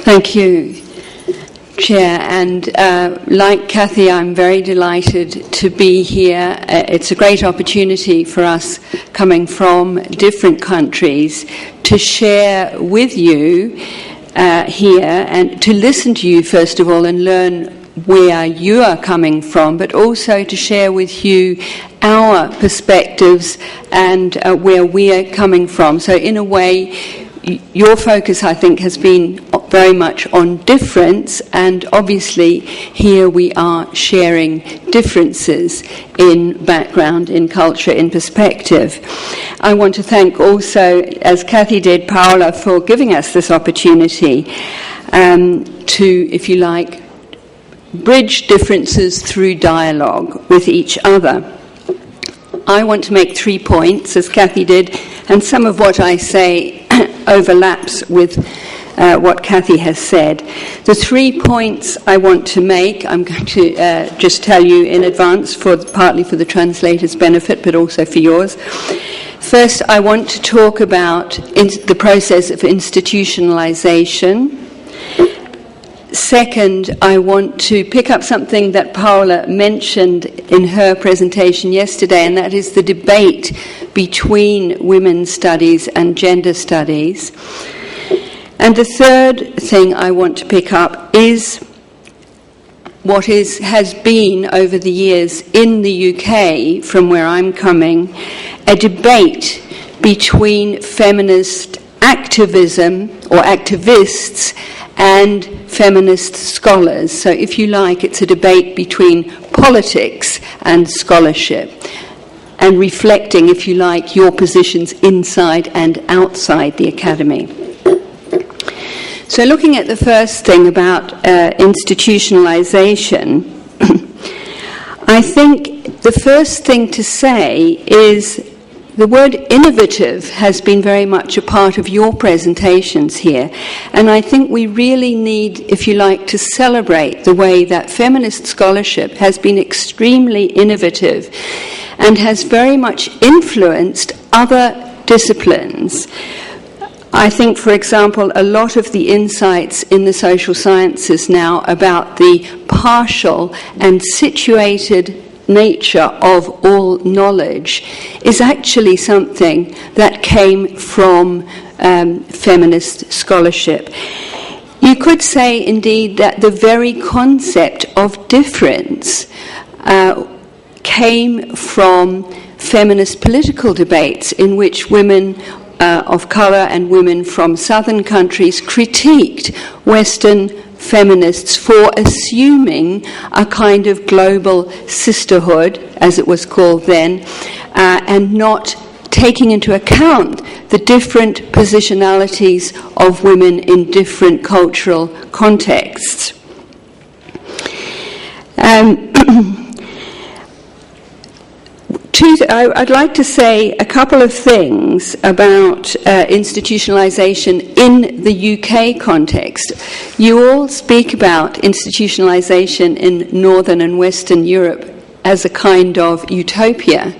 Thank you, Chair. And like Kathy, I'm very delighted to be here. It's a great opportunity for us coming from different countries to share with you here and to listen to you, first of all, and learn where you are coming from, but also to share with you our perspectives and where we are coming from. So in a way, your focus, I think, has been very much on difference, and obviously here we are sharing differences in background, in culture, in perspective. I want to thank also, as Kathy did, Paola, for giving us this opportunity to, if you like, bridge differences through dialogue with each other. I want to make 3 points, as Kathy did, and some of what I say overlaps with what Kathy has said. The 3 points I want to make, I'm going to just tell you in advance, partly for the translator's benefit, but also for yours. First, I want to talk about the process of institutionalization. Second, I want to pick up something that Paola mentioned in her presentation yesterday, and that is the debate between women's studies and gender studies. And the third thing I want to pick up is what has been over the years in the UK, from where I'm coming, a debate between feminist activism or activists and feminist scholars. So if you like, it's a debate between politics and scholarship, and reflecting, if you like, your positions inside and outside the academy. So looking at the first thing about institutionalization, I think the first thing to say is the word innovative has been very much a part of your presentations here, and I think we really need, if you like, to celebrate the way that feminist scholarship has been extremely innovative and has very much influenced other disciplines. I think, for example, a lot of the insights in the social sciences now about the partial and situated nature of all knowledge is actually something that came from feminist scholarship. You could say, indeed, that the very concept of difference came from feminist political debates in which women of colour and women from southern countries critiqued Western feminists for assuming a kind of global sisterhood, as it was called then, and not taking into account the different positionalities of women in different cultural contexts. I'd like to say a couple of things about institutionalization in the UK context. You all speak about institutionalization in Northern and Western Europe as a kind of utopia.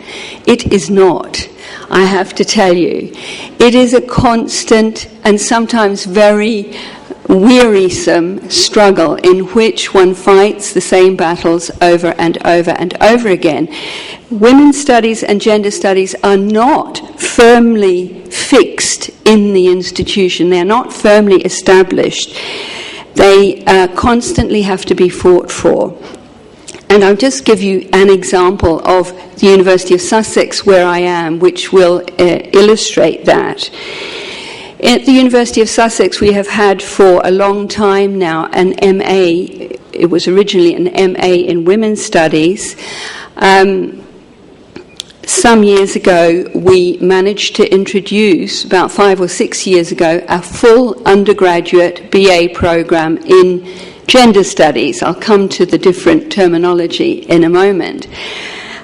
It is not, I have to tell you. It is a constant and sometimes very wearisome struggle in which one fights the same battles over and over and over again. Women's studies and gender studies are not firmly fixed in the institution. They are not firmly established. They constantly have to be fought for. And I'll just give you an example of the University of Sussex, where I am, which will illustrate that. At the University of Sussex, we have had for a long time now an MA. It was originally an MA in Women's Studies. Some years ago, we managed to introduce, about 5 or 6 years ago, a full undergraduate BA program in gender studies. I'll come to the different terminology in a moment.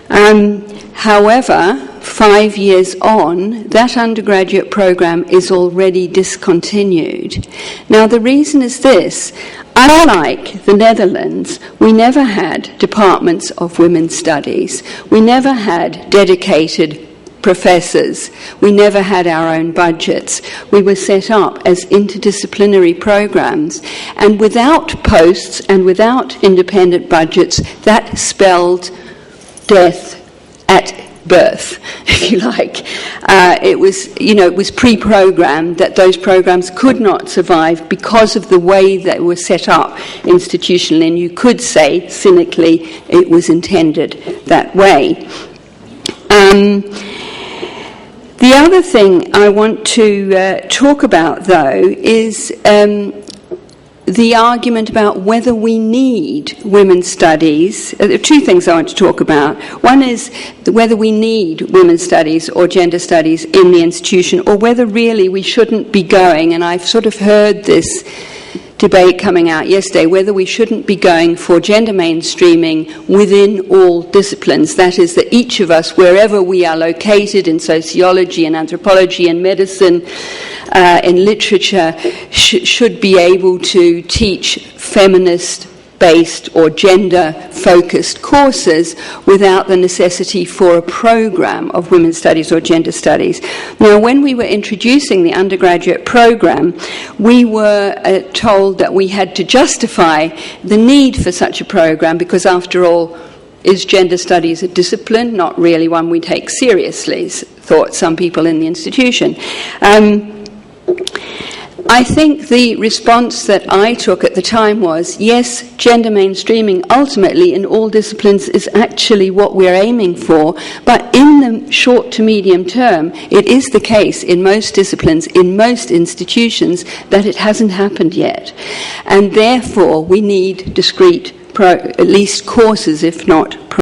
However, 5 years on, that undergraduate program is already discontinued. Now, the reason is this. Unlike the Netherlands, we never had departments of women's studies. We never had dedicated professors. We never had our own budgets. We were set up as interdisciplinary programs, and without posts and without independent budgets, that spelled death at birth, if you like. It was pre-programmed that those programs could not survive because of the way they were set up institutionally, and you could say, cynically, it was intended that way. The other thing I want to talk about, though, is the argument about whether we need women's studies. There are two things I want to talk about. One is whether we need women's studies or gender studies in the institution, or whether really we shouldn't be going, and I've sort of heard this debate coming out yesterday, whether we shouldn't be going for gender mainstreaming within all disciplines. That is, that each of us, wherever we are located in sociology and anthropology and medicine, in literature, should be able to teach feminist-based or gender-focused courses without the necessity for a program of women's studies or gender studies. Now, when we were introducing the undergraduate program, we were told that we had to justify the need for such a program because, after all, is gender studies a discipline? Not really one we take seriously, thought some people in the institution. I think the response that I took at the time was, yes, gender mainstreaming ultimately in all disciplines is actually what we're aiming for, but in the short to medium term, it is the case in most disciplines, in most institutions, that it hasn't happened yet. And therefore, we need discrete, at least courses, if not